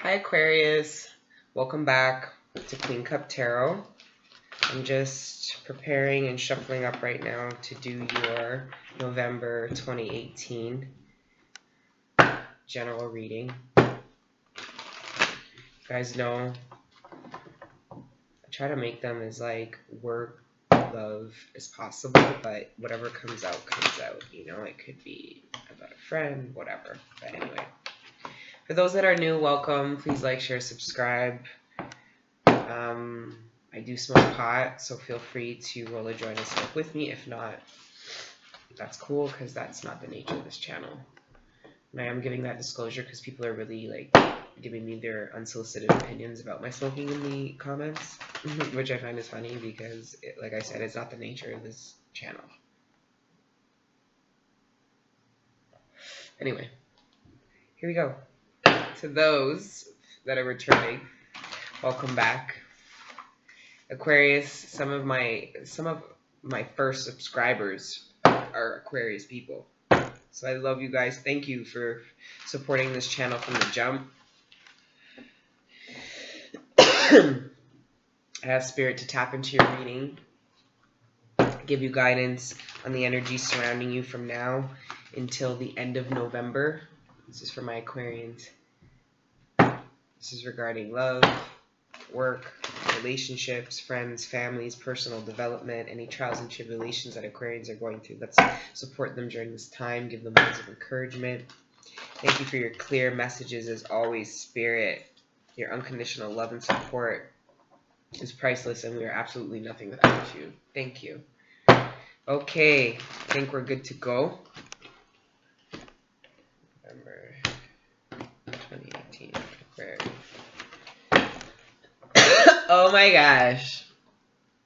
Hi Aquarius, welcome back to Queen Cup Tarot. I'm just preparing and shuffling up right now to do your November 2018 general reading. You guys know I try to make them as like work love as possible, but whatever comes out, you know. It could be about a friend, whatever, but anyway. For those that are new, welcome. Please like, share, subscribe. I do smoke pot, so feel free to roll a joint and smoke with me. If not, that's cool, because that's not the nature of this channel. And I am giving that disclosure because people are really like giving me their unsolicited opinions about my smoking in the comments, which I find is funny because, like I said, it's not the nature of this channel. Anyway, here we go. To those that are returning, welcome back. Aquarius, some of my first subscribers are Aquarius people. So I love you guys. Thank you for supporting this channel from the jump. I have spirit to tap into your reading, give you guidance on the energy surrounding you from now until the end of November. This is for my Aquarians. This is regarding love, work, relationships, friends, families, personal development, any trials and tribulations that Aquarians are going through. Let's support them during this time. Give them words of encouragement. Thank you for your clear messages as always, Spirit. Your unconditional love and support is priceless, and we are absolutely nothing without you. Thank you. Okay, I think we're good to go. November 2018, Aquarius. Oh my gosh.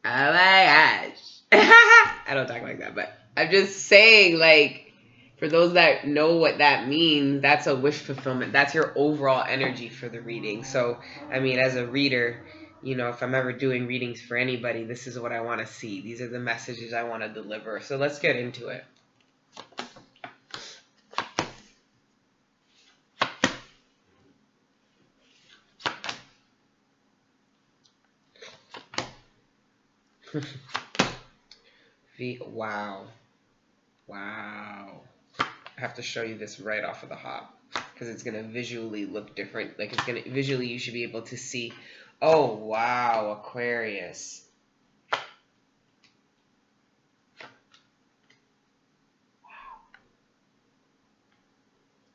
Oh my gosh. I don't talk like that, but I'm just saying, like, for those that know what that means, that's a wish fulfillment. That's your overall energy for the reading. So, I mean, as a reader, you know, if I'm ever doing readings for anybody, this is what I want to see. These are the messages I want to deliver. So let's get into it. Wow. Wow. I have to show you this right off of the hop because it's going to visually look different. Like, it's going to visually, you should be able to see. Oh, wow, Aquarius. Wow.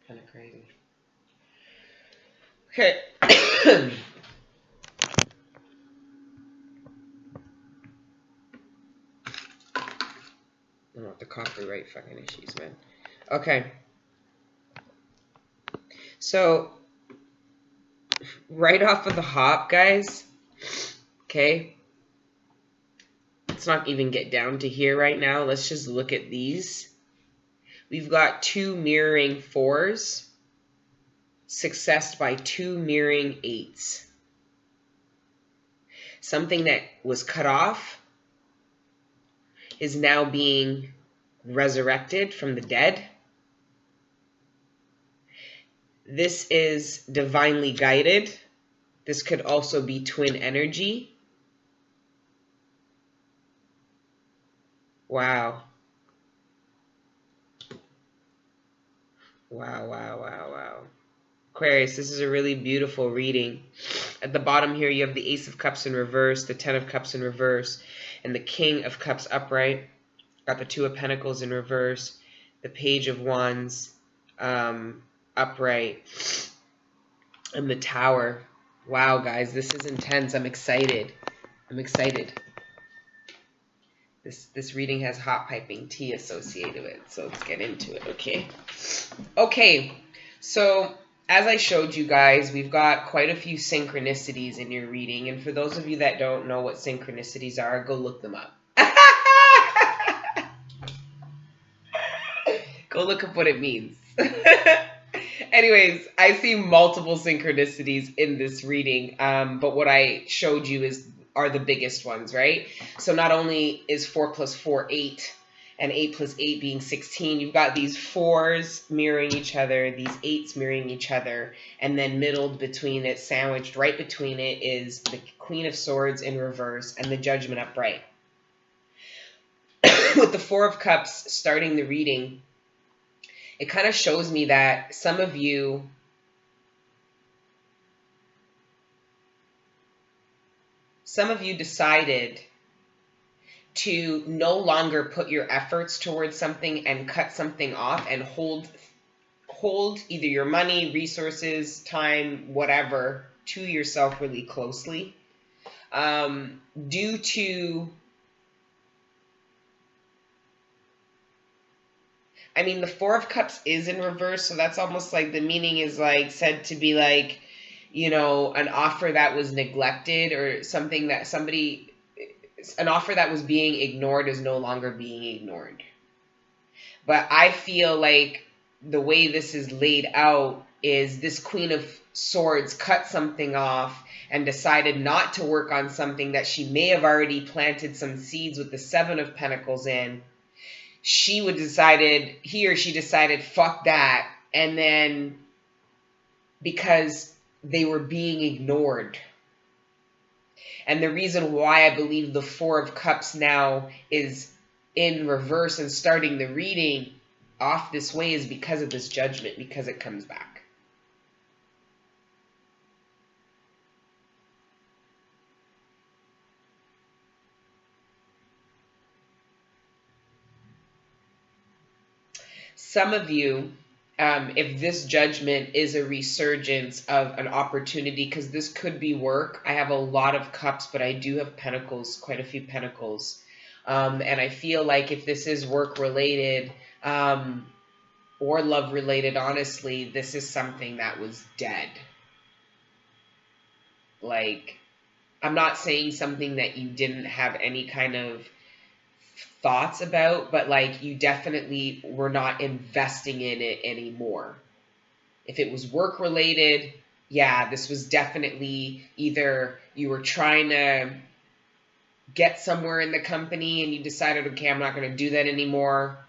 Kind of crazy. Okay. I don't want the copyright fucking issues, man. Okay. So, right off of the hop, guys. Okay. Let's not even get down to here right now. Let's just look at these. We've got two mirroring fours, successed by two mirroring eights. Something that was cut off is now being resurrected from the dead. This is divinely guided. This could also be twin energy. Wow. Wow, wow, wow, wow. Aquarius, this is a really beautiful reading. At the bottom here, you have the Ace of Cups in reverse, the Ten of Cups in reverse, and the King of Cups upright. Got the Two of Pentacles in reverse, the Page of Wands upright, and the Tower. Wow, guys, this is intense. I'm excited. I'm excited. This reading has hot piping tea associated with it, so let's get into it, okay? Okay, so as I showed you guys, we've got quite a few synchronicities in your reading, and for those of you that don't know what synchronicities are, go look them up. Go look up what it means. Anyways, I see multiple synchronicities in this reading, but what I showed you are the biggest ones, right? So not only is 4 + 4 8, and 8 plus 8 being 16. You've got these 4s mirroring each other, these 8s mirroring each other, and then middled between it, sandwiched right between it, is the Queen of Swords in reverse and the Judgment upright. With the 4 of Cups starting the reading, it kind of shows me that some of you decided to no longer put your efforts towards something and cut something off and hold either your money, resources, time, whatever, to yourself really closely. Due to, I mean, the 4 of Cups is in reverse, so that's almost like the meaning is like said to be like, you know, an offer that was neglected, or something that an offer that was being ignored is no longer being ignored. But I feel like the way this is laid out is this Queen of Swords cut something off and decided not to work on something that she may have already planted some seeds with the 7 of Pentacles in. He or she decided, fuck that. And then because they were being ignored. And the reason why I believe the 4 of Cups now is in reverse and starting the reading off this way is because of this Judgment, because it comes back. Some of you, if this Judgment is a resurgence of an opportunity, because this could be work. I have a lot of Cups, but I do have Pentacles, quite a few Pentacles. And I feel like if this is work related, or love related, honestly, this is something that was dead. Like, I'm not saying something that you didn't have any kind of thoughts about, but like you definitely were not investing in it anymore. If it was work related, yeah, this was definitely either you were trying to get somewhere in the company and you decided, okay, I'm not going to do that anymore.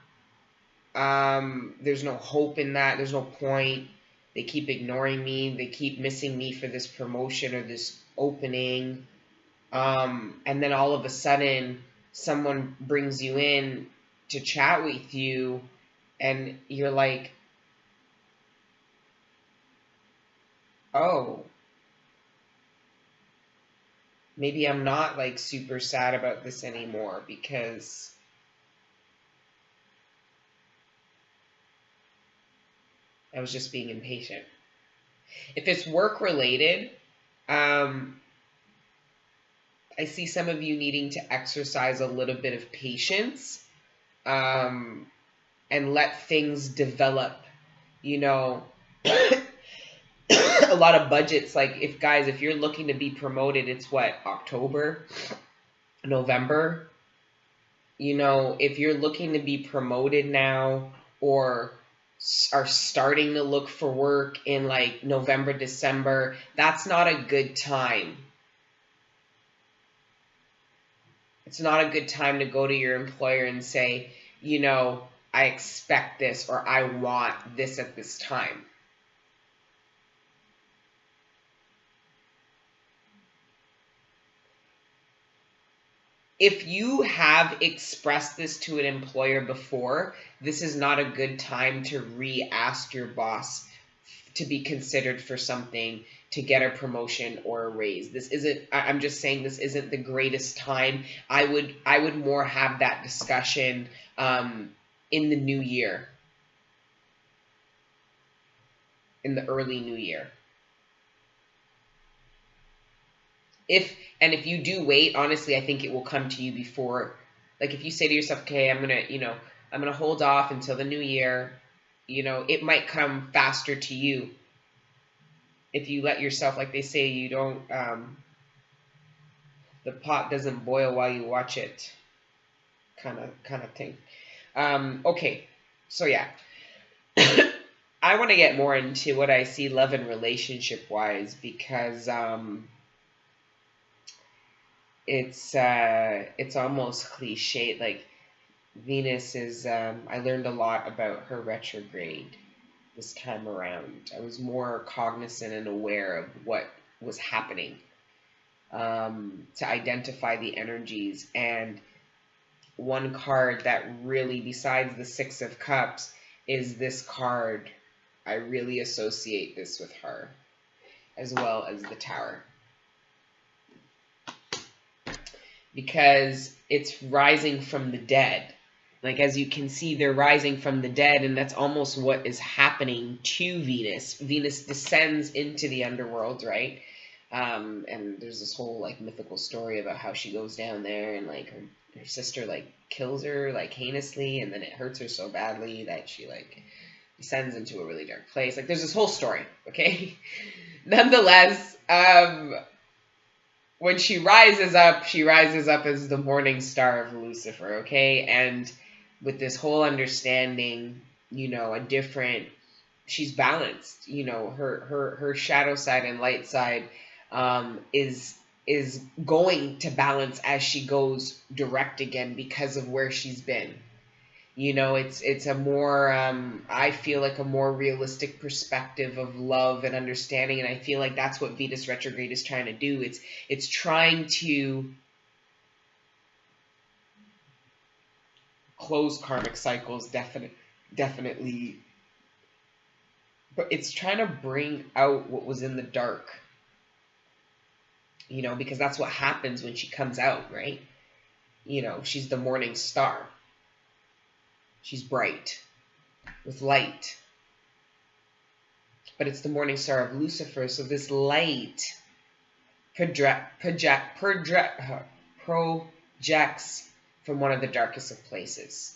There's no hope in that. There's no point. They keep ignoring me. They keep missing me for this promotion or this opening. And then all of a sudden, someone brings you in to chat with you, and you're like, oh, maybe I'm not like super sad about this anymore because I was just being impatient. If it's work related, I see some of you needing to exercise a little bit of patience, and let things develop, you know. A lot of budgets, like if you're looking to be promoted, it's what, October, November, you know. If you're looking to be promoted now or are starting to look for work in like November, December, that's not a good time. It's not a good time to go to your employer and say, you know, I expect this or I want this at this time. If you have expressed this to an employer before, this is not a good time to re-ask your boss to be considered for something, to get a promotion or a raise. This isn't, I'm just saying this isn't the greatest time. I would more have that discussion in the new year, in the early new year. If you do wait, honestly, I think it will come to you before. Like if you say to yourself, okay, I'm gonna hold off until the new year, you know, it might come faster to you. If you let yourself, like they say, you don't, the pot doesn't boil while you watch it, kind of thing. Okay, so yeah. I want to get more into what I see love and relationship wise, because it's almost cliche. Like Venus is, I learned a lot about her retrograde this time around. I was more cognizant and aware of what was happening, to identify the energies. And one card that really, besides the Six of Cups, is this card. I really associate this with her, as well as the Tower, because it's rising from the dead. Like, as you can see, they're rising from the dead, and that's almost what is happening to Venus. Venus descends into the underworld, right? And there's this whole, like, mythical story about how she goes down there, and, like, her sister, like, kills her, like, heinously, and then it hurts her so badly that she, like, descends into a really dark place. Like, there's this whole story, okay? Nonetheless, when she rises up as the morning star of Lucifer, okay? And with this whole understanding, you know, she's balanced, you know, her shadow side and light side, is going to balance as she goes direct again because of where she's been. You know, it's a more, I feel like a more realistic perspective of love and understanding, and I feel like that's what Venus retrograde is trying to do. It's trying to close karmic cycles, definitely, but it's trying to bring out what was in the dark. You know, because that's what happens when she comes out, right? You know, she's the morning star. She's bright with light. But it's the morning star of Lucifer, so this light projects from one of the darkest of places.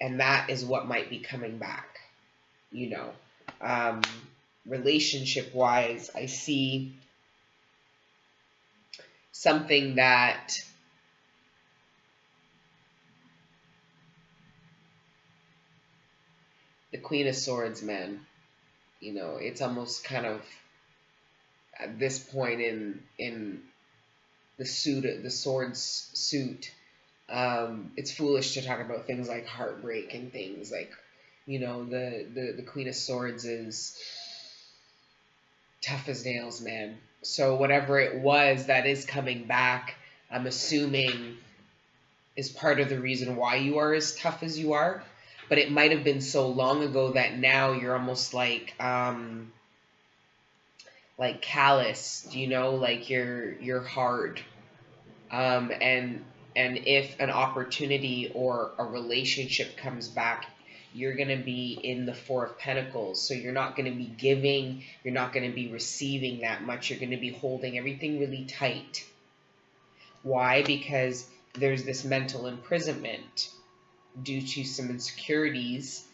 And that is what might be coming back. You know, relationship-wise, I see something that the Queen of Swords, man, you know, it's almost kind of at this point in the swords suit, it's foolish to talk about things like heartbreak and things like, you know, the Queen of Swords is tough as nails, man. So whatever it was that is coming back, I'm assuming is part of the reason why you are as tough as you are. But it might have been so long ago that now you're almost like callous, you know, like you're hard. And if an opportunity or a relationship comes back, you're going to be in the Four of Pentacles. So you're not going to be giving, you're not going to be receiving that much. You're going to be holding everything really tight. Why? Because there's this mental imprisonment due to some insecurities,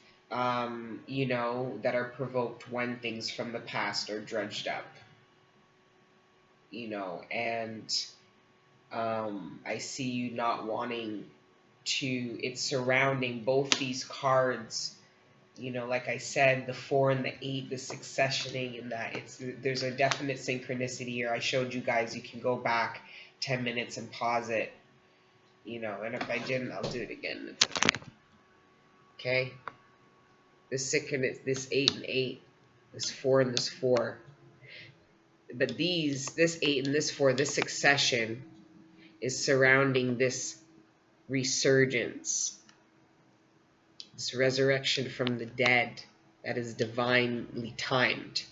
you know, that are provoked when things from the past are dredged up. You know, and I see you not wanting to, it's surrounding both these cards, you know, like I said, the 4 and the 8, the successioning, and that there's a definite synchronicity here. I showed you guys, you can go back 10 minutes and pause it, you know, and if I didn't, I'll do it again. It's okay. Okay? This 8 and 8, this 4 and this 4. But this 8 and this 4, this succession is surrounding this resurgence, this resurrection from the dead that is divinely timed,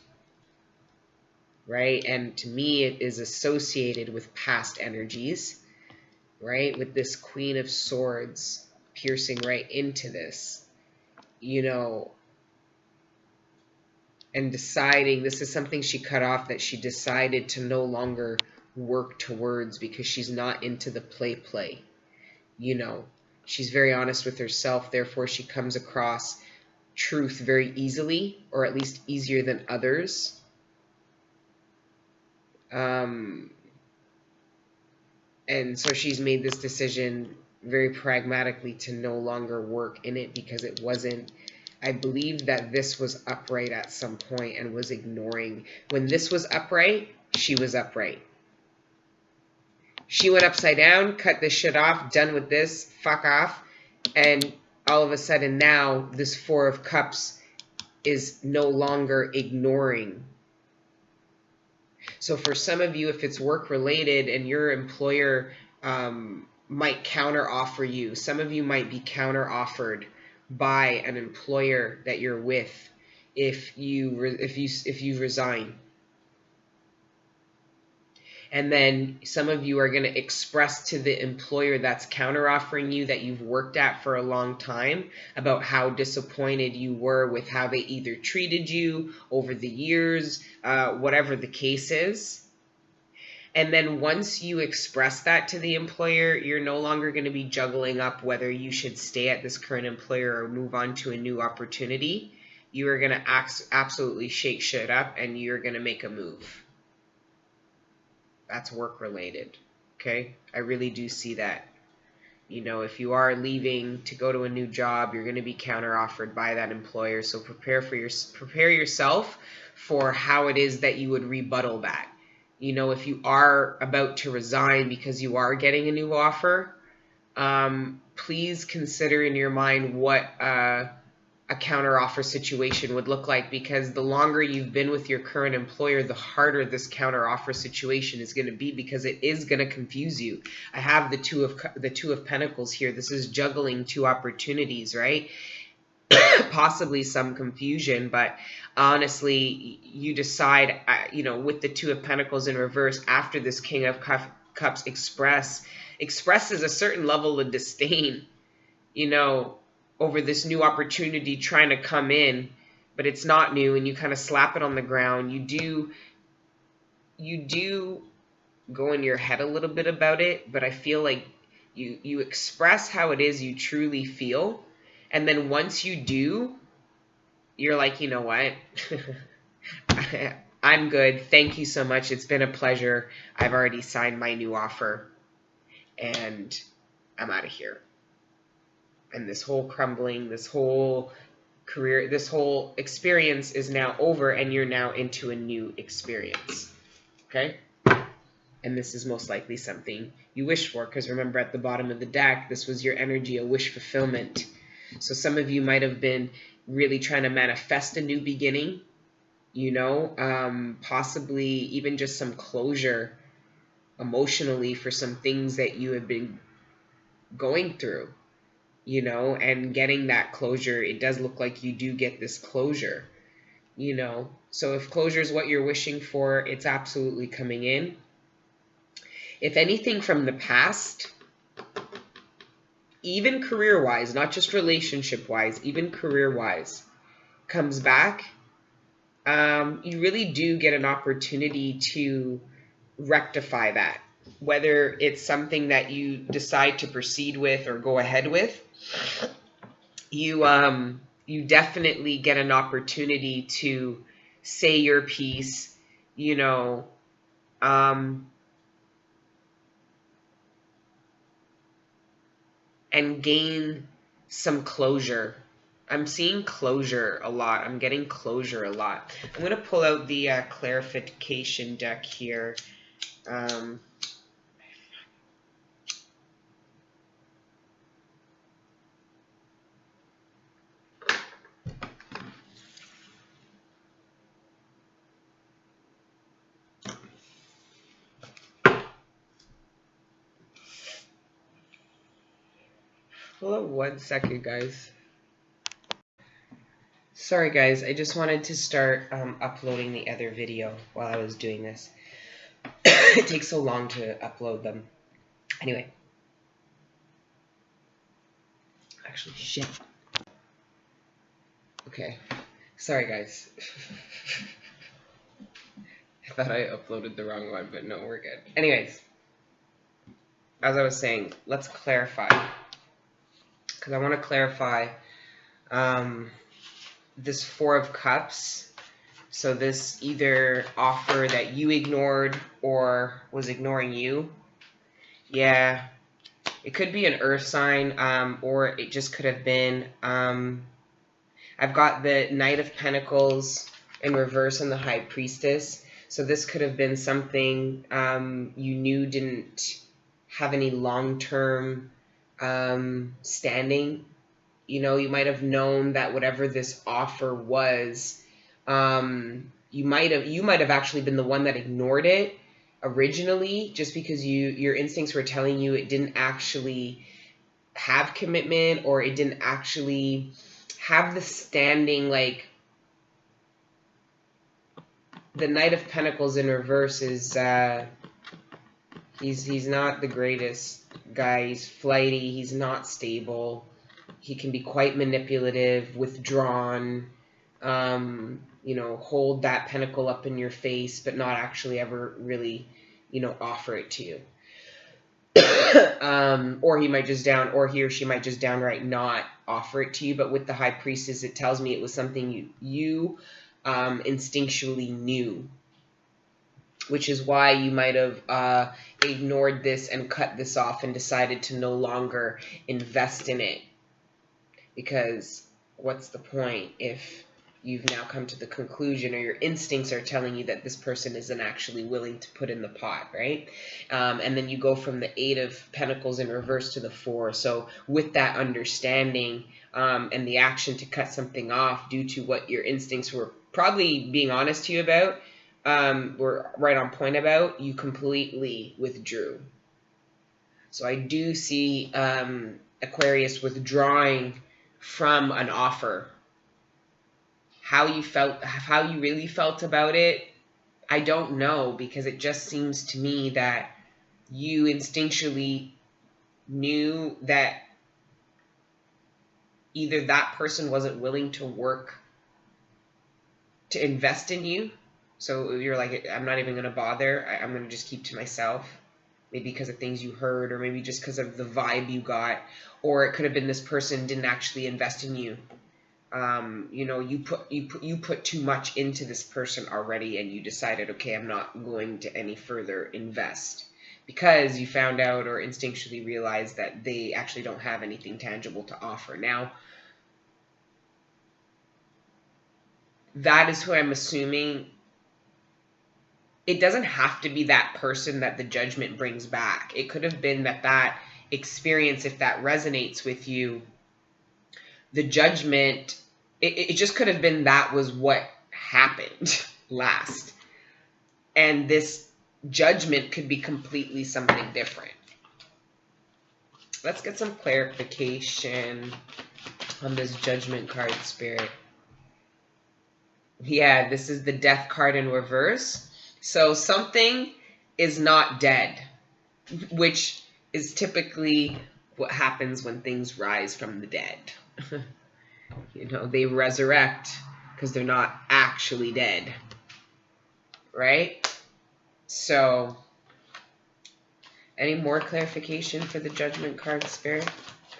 right? And to me, it is associated with past energies, right? With this Queen of Swords piercing right into this, you know, and deciding, this is something she cut off, that she decided to no longer work towards because she's not into the play. You know, she's very honest with herself, therefore she comes across truth very easily, or at least easier than others. And so she's made this decision very pragmatically to no longer work in it because it wasn't, I believe that this was upright at some point and was ignoring. When this was upright, she was upright. She went upside down, cut this shit off, done with this, fuck off. And all of a sudden now this Four of Cups is no longer ignoring. So for some of you, if it's work related and your employer might counter offer you, some of you might be counter offered by an employer that you're with if you resign. And then some of you are going to express to the employer that's counteroffering you, that you've worked at for a long time, about how disappointed you were with how they either treated you over the years, whatever the case is. And then once you express that to the employer, you're no longer going to be juggling up whether you should stay at this current employer or move on to a new opportunity. You are going to absolutely shake shit up and you're going to make a move. That's work related. Okay. I really do see that. You know, if you are leaving to go to a new job, you're going to be counter offered by that employer. So prepare yourself for how it is that you would rebuttal that. You know, if you are about to resign because you are getting a new offer, please consider in your mind what a counteroffer situation would look like, because the longer you've been with your current employer, the harder this counteroffer situation is going to be, because it is going to confuse you. I have the two of Pentacles here. This is juggling two opportunities, right? Possibly some confusion, but honestly, you decide, you know, with the Two of Pentacles in reverse, after this King of Cups expresses a certain level of disdain, you know, over this new opportunity trying to come in, but it's not new, and you kind of slap it on the ground. You do go in your head a little bit about it, but I feel like you express how it is you truly feel, and then once you do, you're like, you know what? I'm good. Thank you so much. It's been a pleasure. I've already signed my new offer, and I'm out of here. And this whole crumbling, this whole career, this whole experience is now over, and you're now into a new experience. Okay? And this is most likely something you wished for, because remember, at the bottom of the deck, this was your energy, a wish fulfillment. So some of you might have been really trying to manifest a new beginning, you know, possibly even just some closure emotionally for some things that you have been going through. You know, and getting that closure, it does look like you do get this closure, you know. So if closure is what you're wishing for, it's absolutely coming in. If anything from the past, even career-wise, not just relationship-wise, even career-wise, comes back, you really do get an opportunity to rectify that. Whether it's something that you decide to proceed with or go ahead with, you definitely get an opportunity to say your piece, you know, and gain some closure. I'm seeing closure a lot. I'm getting closure a lot. I'm going to pull out the clarification deck here. Hold on 1 second, guys. Sorry, guys. I just wanted to start uploading the other video while I was doing this. It takes so long to upload them. Anyway. Actually, shit. Okay. Sorry, guys. I thought I uploaded the wrong one, but no, we're good. Anyways. As I was saying, let's clarify. Because I want to clarify this Four of Cups. So this either offer that you ignored or was ignoring you. Yeah, it could be an earth sign, or it just could have been, I've got the Knight of Pentacles in reverse and the High Priestess. So this could have been something you knew didn't have any long-term standing. You know, you might have known that whatever this offer was, you might have actually been the one that ignored it originally, just because your instincts were telling you it didn't actually have commitment, or it didn't actually have the standing. Like, the Knight of Pentacles in reverse is he's not the greatest guy. He's flighty, he's not stable, he can be quite manipulative, withdrawn, you know, hold that pentacle up in your face, but not actually ever really, you know, offer it to you. Or he or she might just downright not offer it to you. But with the High Priestess, it tells me it was something you instinctually knew, which is why you might have ignored this and cut this off and decided to no longer invest in it. Because what's the point if you've now come to the conclusion, or your instincts are telling you that this person isn't actually willing to put in the pot, right? And then you go from the 8 of Pentacles in reverse to the 4. So with that understanding and the action to cut something off due to what your instincts were probably being honest to you about, were right on point about, you completely withdrew. So I do see Aquarius withdrawing from an offer. How you really felt about it, I don't know, because it just seems to me that you instinctually knew that either that person wasn't willing to work to invest in you, so you're like, I'm not even going to bother, I'm going to just keep to myself, maybe because of things you heard, or maybe just because of the vibe you got, or it could have been this person didn't actually invest in you. You know, you put too much into this person already, and you decided, okay, I'm not going to any further invest, because you found out or instinctually realized that they actually don't have anything tangible to offer. Now, that is who I'm assuming. It doesn't have to be that person that the judgment brings back. It could have been that experience, if that resonates with you, the judgment, it just could have been that was what happened last. And this judgment could be completely something different. Let's get some clarification on this judgment card, Spirit. Yeah, this is the Death card in reverse. So something is not dead, which is typically what happens when things rise from the dead. You know, they resurrect because they're not actually dead, right? So, any more clarification for the Judgment card, Spirit?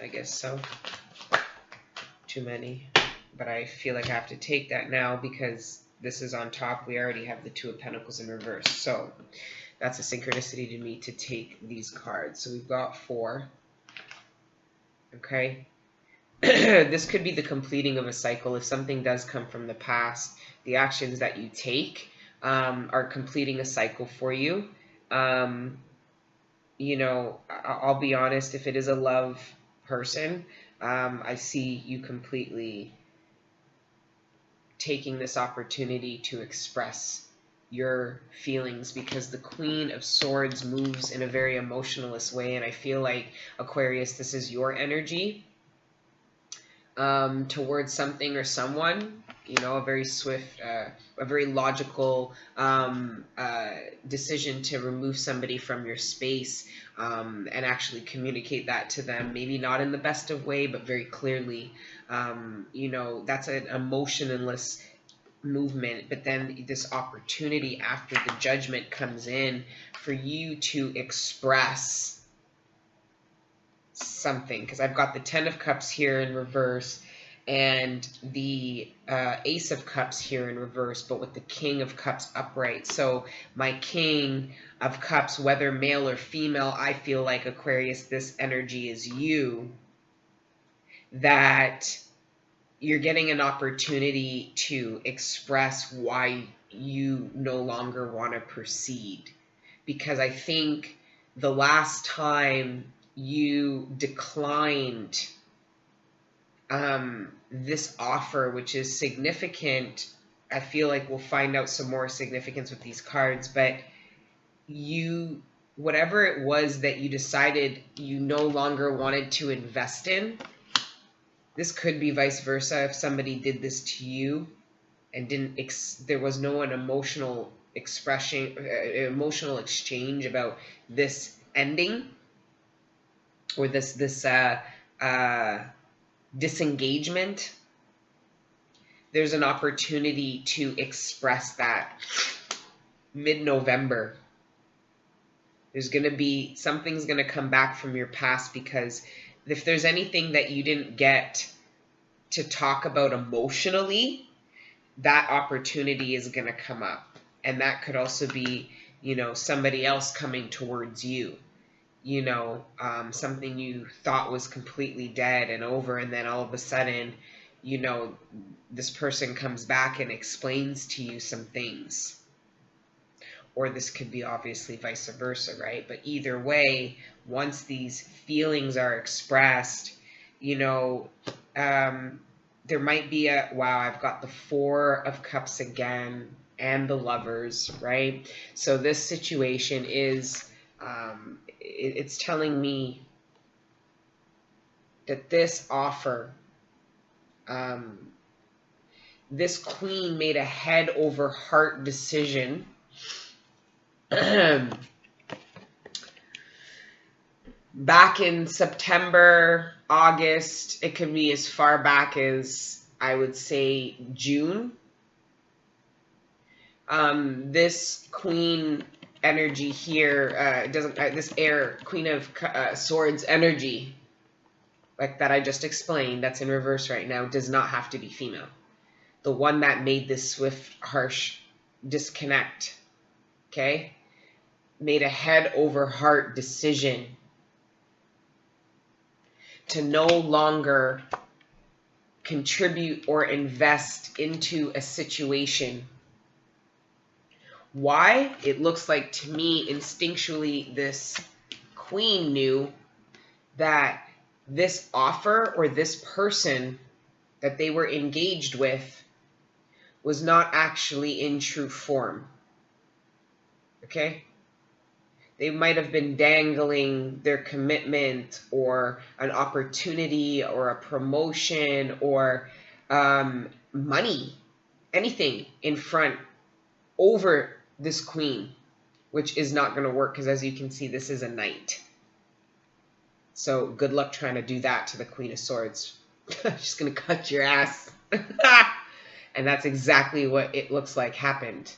I guess so. Too many. But I feel like I have to take that now because this is on top. We already have the 2 of Pentacles in reverse. So, that's a synchronicity to me to take these cards. So, we've got 4. Okay. This could be the completing of a cycle. If something does come from the past, the actions that you take are completing a cycle for you. You know, I'll be honest, if it is a love person, I see you completely taking this opportunity to express your feelings, because the Queen of Swords moves in a very emotionalist way, and I feel like, Aquarius, this is your energy towards something or someone, you know, a very swift, a very logical decision to remove somebody from your space and actually communicate that to them, maybe not in the best of way, but very clearly. You know, that's an emotionless movement, but then this opportunity after the judgment comes in for you to express something, because I've got the 10 of Cups here in reverse and the Ace of Cups here in reverse, but with the King of Cups upright. So my King of Cups, whether male or female, I feel like, Aquarius, this energy is you, that you're getting an opportunity to express why you no longer want to proceed. Because I think the last time you declined this offer, which is significant. I feel like we'll find out some more significance with these cards, but you, whatever it was that you decided you no longer wanted to invest in, this could be vice versa. If somebody did this to you and there was no an emotional expression, emotional exchange about this ending or this disengagement, there's an opportunity to express that mid-November. There's going to be, something's going to come back from your past, because if there's anything that you didn't get to talk about emotionally, that opportunity is going to come up. And that could also be, you know, somebody else coming towards you. You know, something you thought was completely dead and over, and then all of a sudden, you know, this person comes back and explains to you some things. Or this could be obviously vice versa, right? But either way, once these feelings are expressed, you know, there might be a, wow, I've got the Four of Cups again and the Lovers, right? So this situation is, it's telling me that this offer, this queen made a head over heart decision back in September, August. It could be as far back as, I would say, June. This queen energy here doesn't, this air, Queen of Swords energy, like that I just explained, that's in reverse right now, does not have to be female. The one that made this swift, harsh disconnect, okay, made a head over heart decision to no longer contribute or invest into a situation. Why? It looks like to me instinctually this queen knew that this offer or this person that they were engaged with was not actually in true form. Okay? They might have been dangling their commitment or an opportunity or a promotion or money, anything in front over this queen, which is not going to work, because as you can see, this is a knight. So good luck trying to do that to the Queen of Swords. She's going to cut your ass. And that's exactly what it looks like happened.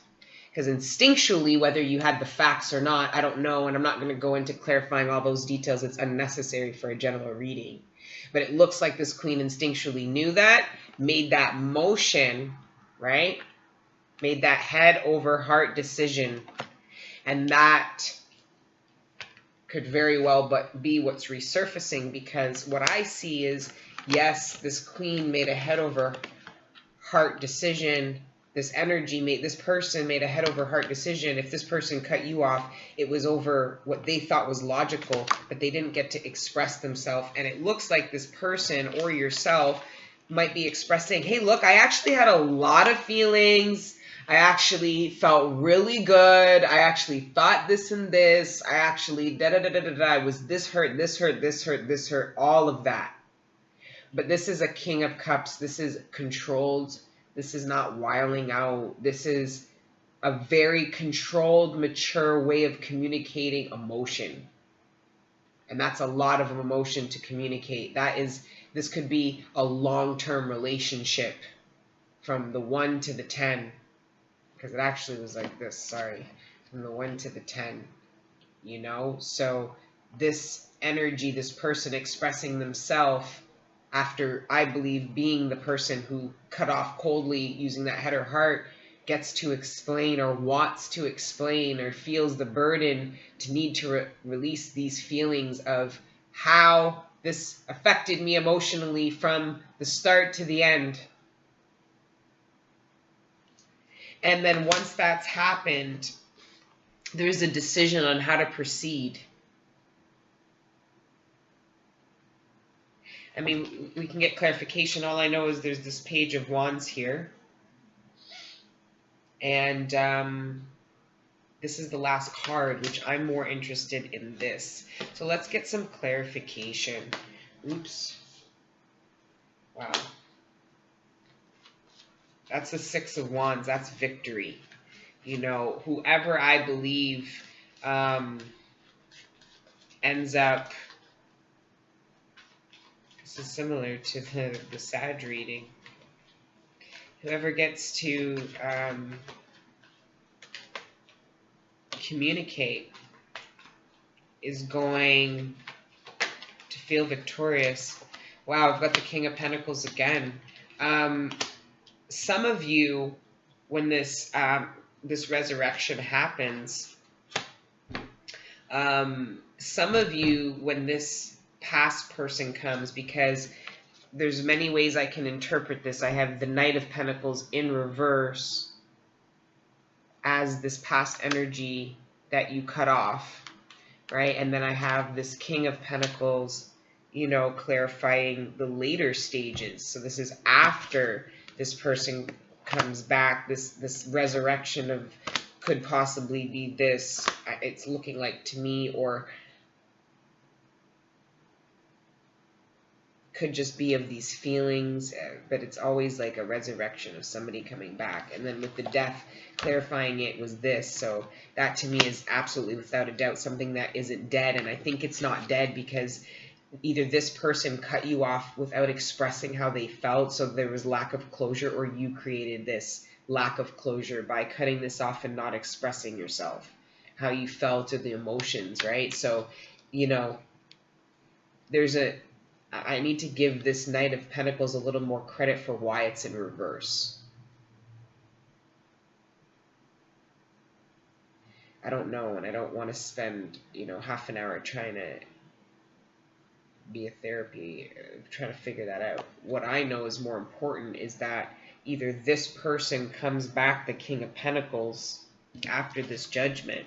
Because instinctually, whether you had the facts or not, I don't know, and I'm not going to go into clarifying all those details. It's unnecessary for a general reading. But it looks like this queen instinctually knew that, made that motion, right? Made that head over heart decision. And that could very well be what's resurfacing, because what I see is, yes, this queen made a head over heart decision. This energy this person made a head over heart decision. If this person cut you off, it was over what they thought was logical, but they didn't get to express themselves. And it looks like this person or yourself might be expressing, hey, look, I actually had a lot of feelings. I actually felt really good. I actually thought this and this. I actually I was this hurt, this hurt, this hurt, this hurt, all of that. But this is a King of Cups. This is controlled. This is not wiling out. This is a very controlled, mature way of communicating emotion. And that's a lot of emotion to communicate. This could be a long-term relationship from the 1 to the 10. Because it actually was like this, sorry. From the 1 to the 10. You know? So this energy, this person expressing themselves after, I believe, being the person who cut off coldly using that head or heart, gets to explain or wants to explain or feels the burden to need to release these feelings of how this affected me emotionally from the start to the end. And then once that's happened, there's a decision on how to proceed. I mean, we can get clarification. All I know is there's this Page of Wands here. And this is the last card, which I'm more interested in this. So let's get some clarification. Oops. Wow. That's the Six of Wands. That's victory. You know, whoever I believe ends up... This is similar to the Sag reading. Whoever gets to communicate is going to feel victorious. Wow, I've got the King of Pentacles again. Some of you, when this this resurrection happens, some of you, when this past person comes, because there's many ways I can interpret this. I have the Knight of Pentacles in reverse as this past energy that you cut off, right? And then I have this King of Pentacles, you know, clarifying the later stages. So this is after this person comes back. This resurrection of could possibly be this, it's looking like to me, or could just be of these feelings, but it's always like a resurrection of somebody coming back. And then with the Death, clarifying it was this. So that to me is absolutely, without a doubt, something that isn't dead. And I think it's not dead because either this person cut you off without expressing how they felt, so there was lack of closure, or you created this lack of closure by cutting this off and not expressing yourself, how you felt, or the emotions, right? So, you know, I need to give this Knight of Pentacles a little more credit for why it's in reverse. I don't know, and I don't want to spend, you know, half an hour trying to be a therapy, trying to figure that out. What I know is more important is that either this person comes back, the King of Pentacles, after this judgment,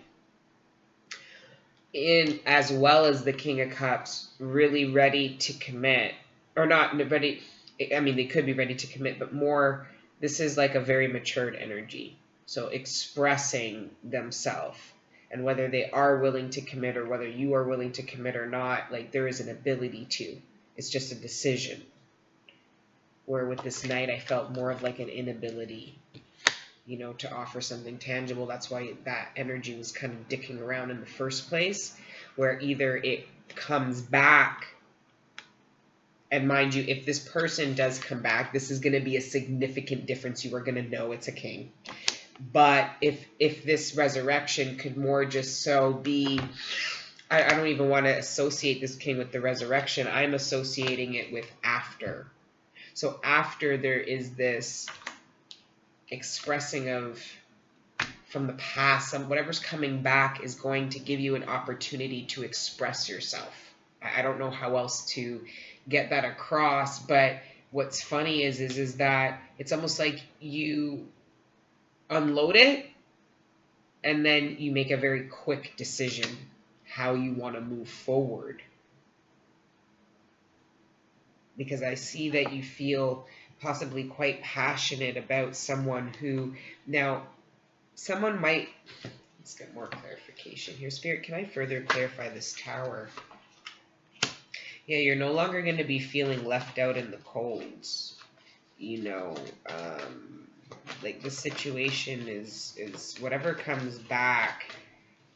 in as well as the King of Cups, really ready to commit, or not ready. I mean, they could be ready to commit, but more, this is like a very matured energy. So expressing themselves, and whether they are willing to commit, or whether you are willing to commit or not, like there is an ability to. It's just a decision. Where with this Knight, I felt more of like an inability, you know, to offer something tangible. That's why that energy was kind of dicking around in the first place, where either it comes back, and mind you, if this person does come back, this is going to be a significant difference. You are going to know it's a king. But if this resurrection could more just so be, I don't even want to associate this king with the resurrection. I'm associating it with after. So after there is this expressing of from the past, whatever's coming back is going to give you an opportunity to express yourself. I don't know how else to get that across, but what's funny is that it's almost like you unload it and then you make a very quick decision how you want to move forward. Because I see that you feel possibly quite passionate about someone who, now, someone might, let's get more clarification here. Spirit, can I further clarify this Tower? Yeah, you're no longer going to be feeling left out in the colds. You know, like the situation is whatever comes back,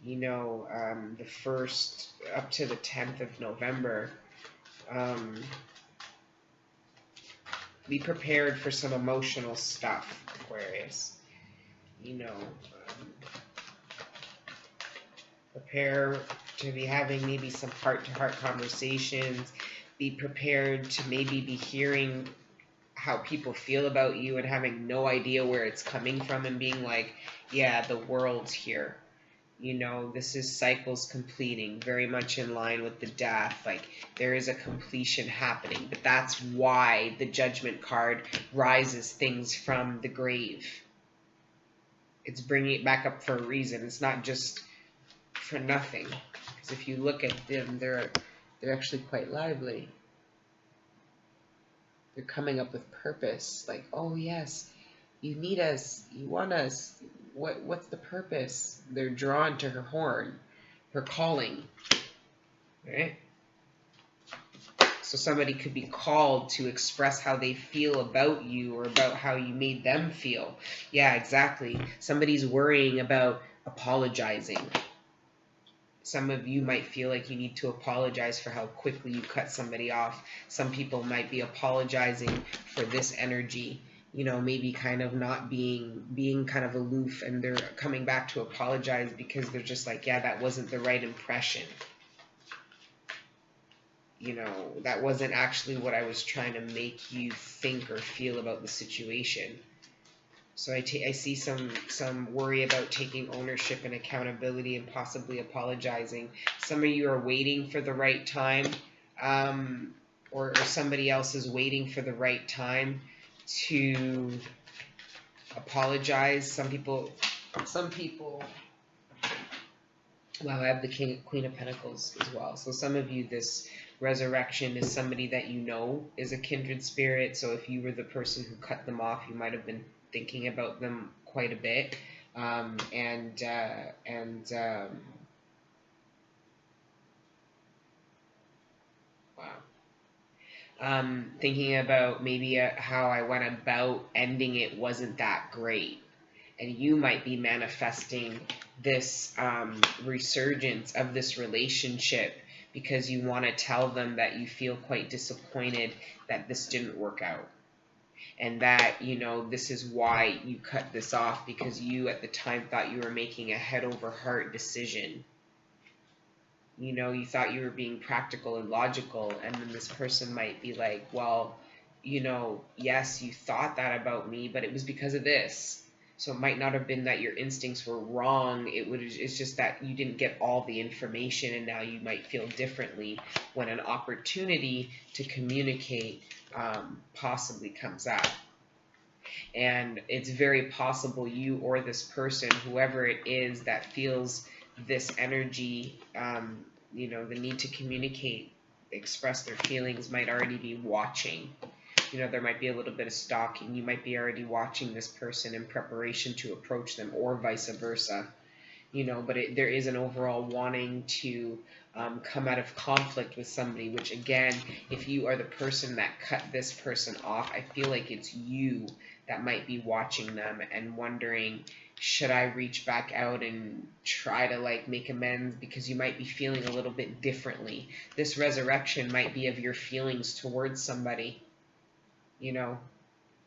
you know, the 1st up to the 10th of November, be prepared for some emotional stuff, Aquarius. You know, prepare to be having maybe some heart-to-heart conversations. Be prepared to maybe be hearing how people feel about you and having no idea where it's coming from, and being like, yeah, the world's here. You know, this is cycles completing, very much in line with the Death. Like, there is a completion happening. But that's why the Judgment card rises things from the grave. It's bringing it back up for a reason. It's not just for nothing. Because if you look at them, they're actually quite lively. They're coming up with purpose. Like, oh yes, you need us, you want us. What's the purpose? They're drawn to her horn, her calling, right? So somebody could be called to express how they feel about you or about how you made them feel. Yeah, exactly. Somebody's worrying about apologizing. Some of you might feel like you need to apologize for how quickly you cut somebody off. Some people might be apologizing for this energy, you know, maybe kind of not being kind of aloof, and they're coming back to apologize because they're just like, yeah, that wasn't the right impression. You know, that wasn't actually what I was trying to make you think or feel about the situation. So I see some worry about taking ownership and accountability and possibly apologizing. Some of you are waiting for the right time, or somebody else is waiting for the right time to apologize. Some people. Wow, I have the Queen of Pentacles as well. So some of you, this resurrection is somebody that you know is a kindred spirit. So if you were the person who cut them off, you might have been thinking about them quite a bit. Wow. Thinking about maybe how I went about ending it wasn't that great. And you might be manifesting this resurgence of this relationship because you want to tell them that you feel quite disappointed that this didn't work out. And that, you know, this is why you cut this off, because you at the time thought you were making a head over heart decision. You know, you thought you were being practical and logical, and then this person might be like, well, you know, yes, you thought that about me, but it was because of this. So it might not have been that your instincts were wrong. It's just that you didn't get all the information, and now you might feel differently when an opportunity to communicate possibly comes out. And it's very possible you or this person, whoever it is that feels this energy, you know, the need to communicate, express their feelings, might already be watching. You know, there might be a little bit of stalking. You might be already watching this person in preparation to approach them, or vice versa. You know, but there is an overall wanting to come out of conflict with somebody, which again, if you are the person that cut this person off, I feel like it's you that might be watching them and wondering, should I reach back out and try to like make amends, because you might be feeling a little bit differently. This resurrection might be of your feelings towards somebody. You know,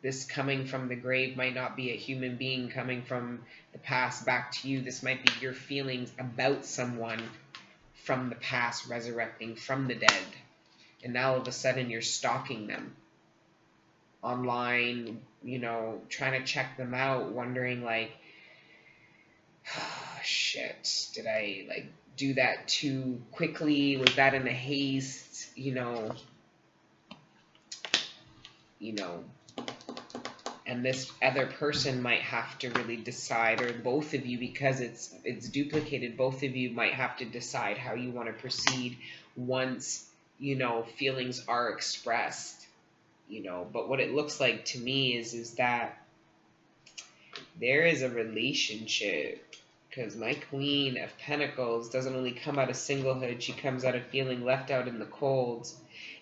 this coming from the grave might not be a human being coming from the past back to you. This might be your feelings about someone from the past resurrecting from the dead. And now all of a sudden you're stalking them online, you know, trying to check them out, wondering like, oh, shit, did I like do that too quickly? Was that in a haste? You know, and this other person might have to really decide, or both of you, because it's duplicated, both of you might have to decide how you want to proceed once, you know, feelings are expressed, you know. But what it looks like to me is that there is a relationship, because my Queen of Pentacles doesn't only come out of singlehood, she comes out of feeling left out in the cold.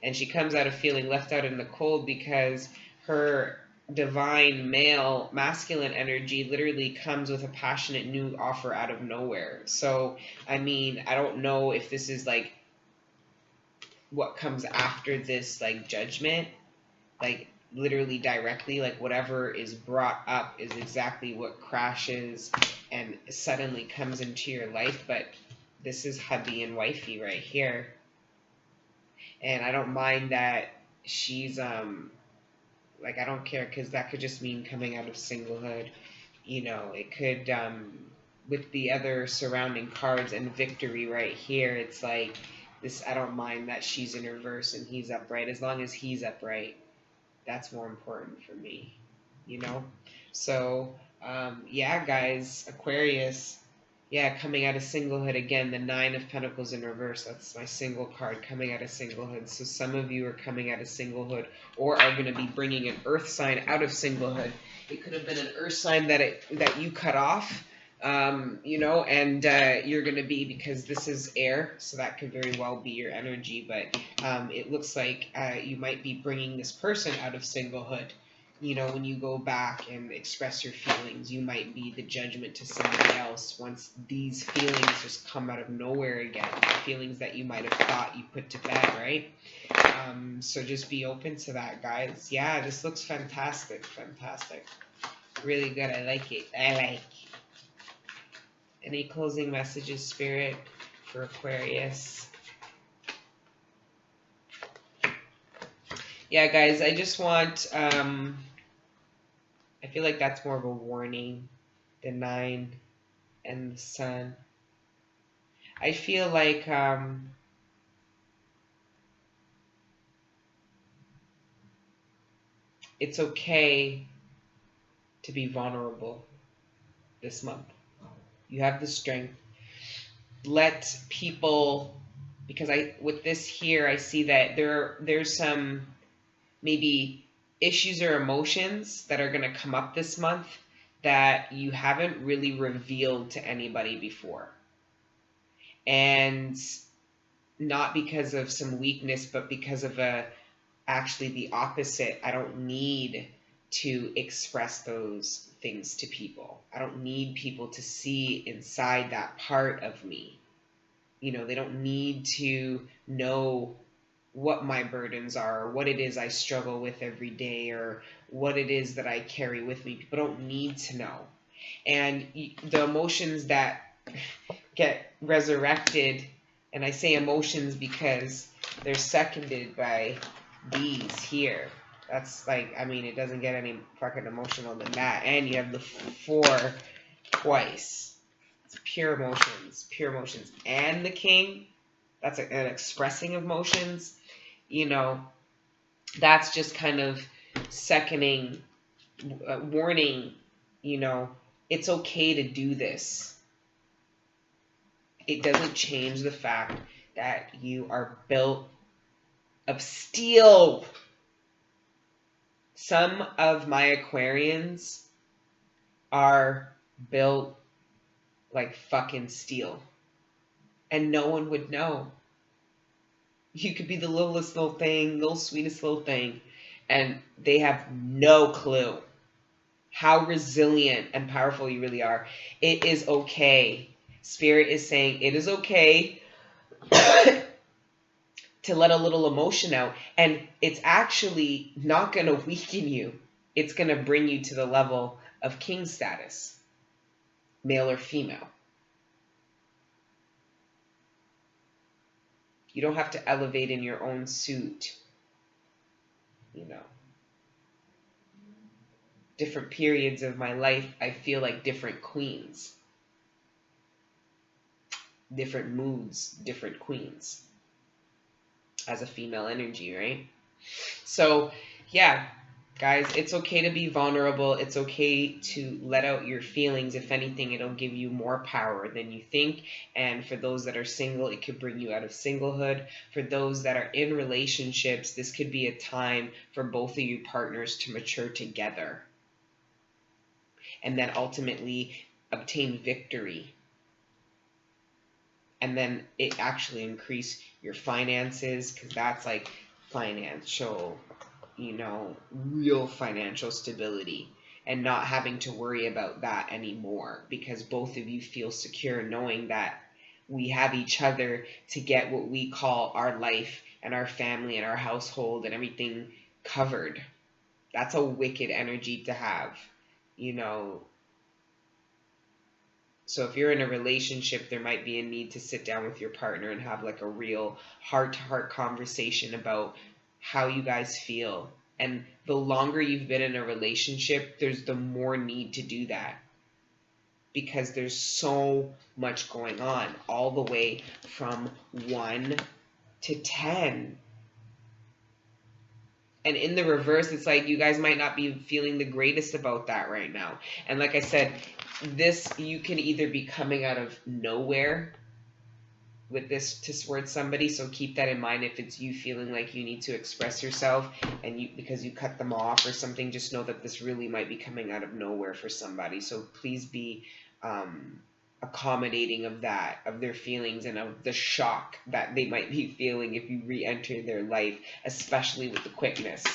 And she comes out of feeling left out in the cold because her divine male masculine energy literally comes with a passionate new offer out of nowhere. So I mean, I don't know if this is like what comes after this, like judgment, like literally directly, like whatever is brought up is exactly what crashes and suddenly comes into your life. But this is hubby and wifey right here, and I don't mind that she's like, I don't care, because that could just mean coming out of singlehood. You know, it could, with the other surrounding cards and victory right here, it's like, this, I don't mind that she's in reverse and he's upright. As long as he's upright, that's more important for me, you know? So, yeah, guys, Aquarius, Yeah, coming out of singlehood again, the 9 of Pentacles in reverse. That's my single card, coming out of singlehood. So some of you are coming out of singlehood or are going to be bringing an earth sign out of singlehood. It could have been an earth sign that you cut off, you know, and you're going to be, because this is air, so that could very well be your energy. But it looks like you might be bringing this person out of singlehood. You know, when you go back and express your feelings, you might be the judgment to somebody else once these feelings just come out of nowhere again. Feelings that you might have thought you put to bed, right? So just be open to that, guys. Yeah, this looks fantastic. Fantastic. Really good. I like it. I like. Any closing messages, Spirit, for Aquarius? Yeah, guys, I just want... I feel like that's more of a warning, the 9 and the Sun. I feel like it's okay to be vulnerable this month. You have the strength. Let people, because with this here, I see that there's some maybe issues or emotions that are going to come up this month that you haven't really revealed to anybody before. And not because of some weakness, but because of actually the opposite. I don't need to express those things to people. I don't need people to see inside that part of me. You know, they don't need to know what my burdens are, or what it is I struggle with every day, or what it is that I carry with me. People don't need to know. And the emotions that get resurrected, and I say emotions because they're seconded by these here. That's like, I mean, it doesn't get any fucking emotional than that. And you have the 4 twice. It's pure emotions, pure emotions. And the King, that's an expressing of emotions. You know, that's just kind of seconding, warning, you know, it's okay to do this. It doesn't change the fact that you are built of steel. Some of my Aquarians are built like fucking steel. And no one would know. You could be the littlest little thing, little sweetest little thing, and they have no clue how resilient and powerful you really are. It is okay. Spirit is saying it is okay to let a little emotion out, and it's actually not going to weaken you. It's going to bring you to the level of king status, male or female. You don't have to elevate in your own suit, you know. Different periods of my life, I feel like different queens. Different moods, different queens. As a female energy, right? So, yeah, guys, it's okay to be vulnerable. It's okay to let out your feelings. If anything, it'll give you more power than you think. And for those that are single, it could bring you out of singlehood. For those that are in relationships, this could be a time for both of you partners to mature together. And then ultimately obtain victory. And then it actually increase your finances, because that's like financial, you know, real financial stability, and not having to worry about that anymore, because both of you feel secure knowing that we have each other to get what we call our life and our family and our household and everything covered. That's a wicked energy to have, you know. So if you're in a relationship, there might be a need to sit down with your partner and have like a real heart-to-heart conversation about how you guys feel. And the longer you've been in a relationship, there's the more need to do that. Because there's so much going on, all the way from 1 to 10. And in the reverse, it's like you guys might not be feeling the greatest about that right now. And like I said, this, you can either be coming out of nowhere with this towards somebody, so keep that in mind. If it's you feeling like you need to express yourself and you, because you cut them off or something, just know that this really might be coming out of nowhere for somebody. So please be accommodating of that, of their feelings and of the shock that they might be feeling if you re-enter their life, especially with the quickness,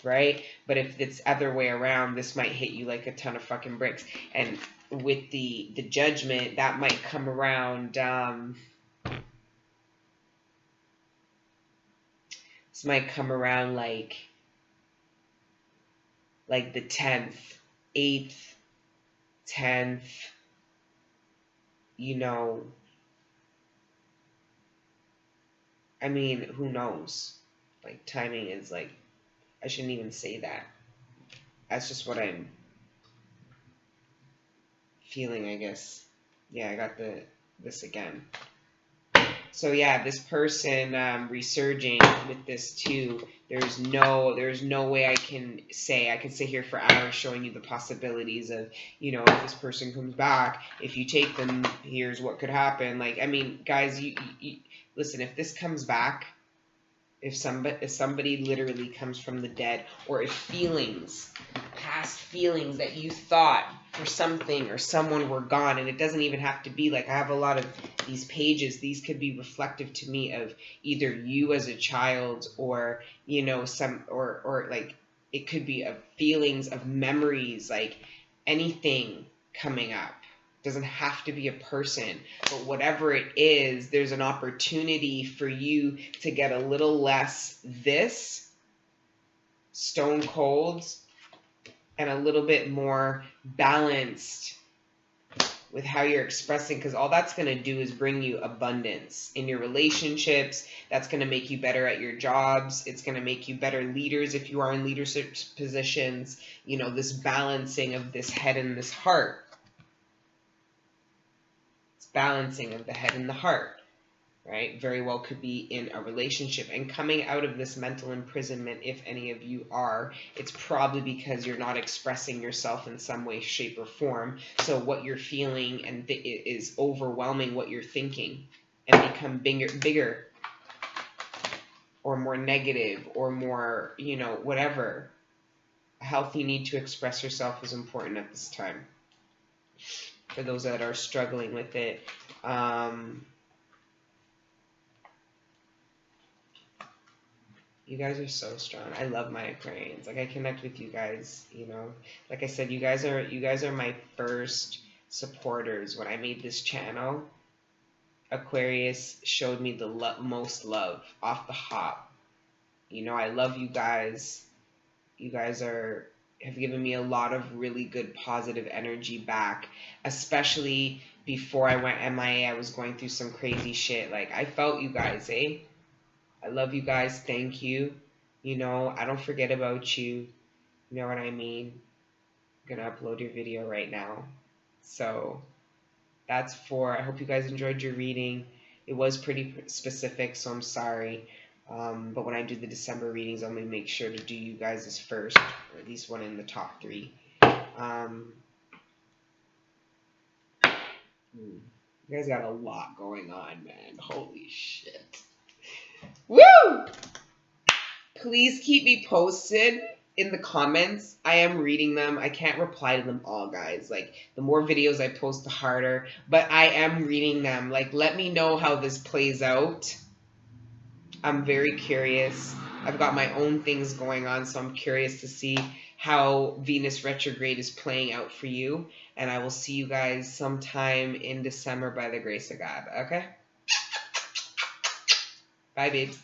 right? But if it's other way around, this might hit you like a ton of fucking bricks. And with the judgment, that might come around, this might come around like the 10th, 8th, 10th, you know. I mean, who knows? Like, timing is like, I shouldn't even say that. That's just what I'm feeling, I guess. Yeah, I got this again. So yeah, this person resurging with this too. There's no way I can sit here for hours showing you the possibilities of, you know, if this person comes back, if you take them, here's what could happen. Like, I mean, guys, you listen, if this comes back, if somebody literally comes from the dead, or if past feelings that you thought for something or someone were gone, and it doesn't even have to be like, I have a lot of these pages, these could be reflective to me of either you as a child, or, you know, or like, it could be of feelings, of memories, like anything coming up. Doesn't have to be a person, but whatever it is, there's an opportunity for you to get a little less this stone cold and a little bit more balanced with how you're expressing, because all that's going to do is bring you abundance in your relationships. That's going to make you better at your jobs. It's going to make you better leaders if you are in leadership positions. You know, this balancing of this head and this heart. Balancing of the head and the heart, right? Very well could be in a relationship. And coming out of this mental imprisonment, if any of you are, it's probably because you're not expressing yourself in some way, shape, or form. So what you're feeling and is overwhelming what you're thinking, and become bigger or more negative or more, you know, whatever. A healthy need to express yourself is important at this time. For those that are struggling with it, you guys are so strong. I love my Aquarians. Like, I connect with you guys, you know. Like I said, you guys are my first supporters. When I made this channel, Aquarius showed me the most love off the hop. You know, I love you guys. You guys have given me a lot of really good positive energy back, especially before I went MIA. I was going through some crazy shit. Like, I felt you guys, eh? I love you guys. Thank you. You know, I don't forget about you. You know what I mean? I'm gonna upload your video right now. So that's I hope you guys enjoyed your reading. It was pretty specific, so I'm sorry. But when I do the December readings, I'm going to make sure to do you guys as first, or at least one in the top 3. You guys got a lot going on, man. Holy shit. Woo! Please keep me posted in the comments. I am reading them. I can't reply to them all, guys. Like, the more videos I post, the harder. But I am reading them. Like, let me know how this plays out. I'm very curious. I've got my own things going on, so I'm curious to see how Venus retrograde is playing out for you. And I will see you guys sometime in December by the grace of God. Okay? Bye, babes.